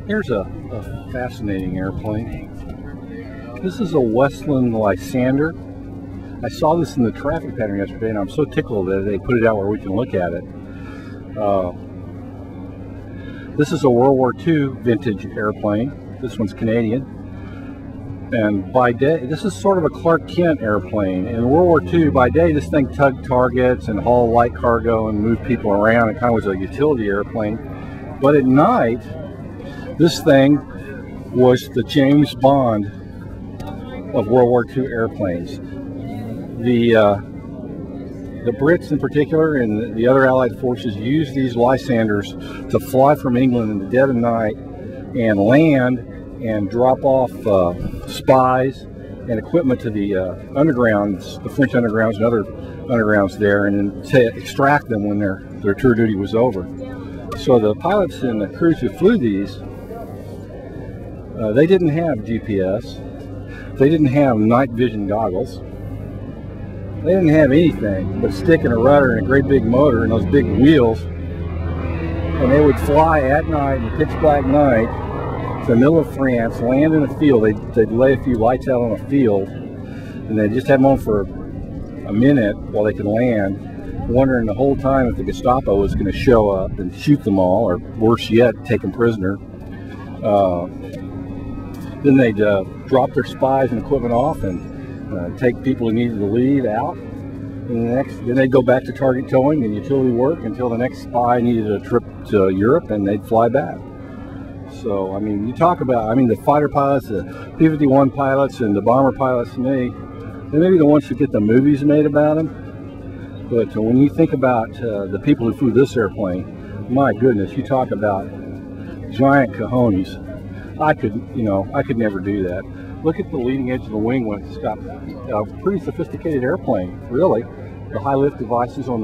Here's a fascinating airplane. This is a Westland Lysander. I saw this in the traffic pattern yesterday, and I'm so tickled that they put it out where we can look at it. This is a World War II vintage airplane. This one's Canadian. And by day, this is sort of a Clark Kent airplane. In World War II, by day, this thing tugged targets and hauled light cargo and moved people around. It kind of was a utility airplane. But at night, this thing was the James Bond of World War II airplanes. The Brits in particular and the other Allied forces used these Lysanders to fly from England in the dead of night and land and drop off spies and equipment to the undergrounds, the French undergrounds and other undergrounds there, and then to extract them when their tour duty was over. So the pilots and the crews who flew these, they didn't have GPS, they didn't have night vision goggles, they didn't have anything but a stick and a rudder and a great big motor and those big wheels, and they would fly at night in pitch black night to the middle of France, land in a field. They'd lay a few lights out on a field, and they'd just have them on for a minute while they could land, wondering the whole time if the Gestapo was going to show up and shoot them all, or worse yet, take them prisoner. Then they'd drop their spies and equipment off and take people who needed to leave out. And then they'd go back to target towing and utility work until the next spy needed a trip to Europe, and they'd fly back. So, I mean, you talk about, the fighter pilots, the P-51 pilots and the bomber pilots, to me, they may be the ones who get the movies made about them. But when you think about the people who flew this airplane, my goodness, you talk about giant cojones. I could never do that. Look at the leading edge of the wing when it's got a pretty sophisticated airplane, really. The high lift devices on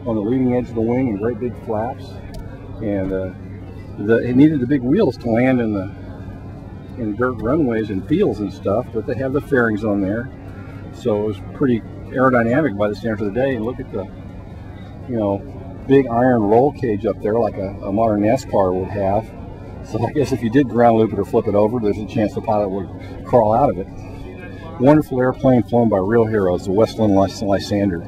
the leading edge of the wing and great big flaps, and it needed the big wheels to land in dirt runways and fields and stuff, but they have the fairings on there, so it was pretty aerodynamic by the standards of the day. And look at the big iron roll cage up there like a modern NASCAR would have. So I guess if you did ground loop it or flip it over, there's a chance the pilot would crawl out of it. Wonderful airplane flown by real heroes, the Westland Lysander.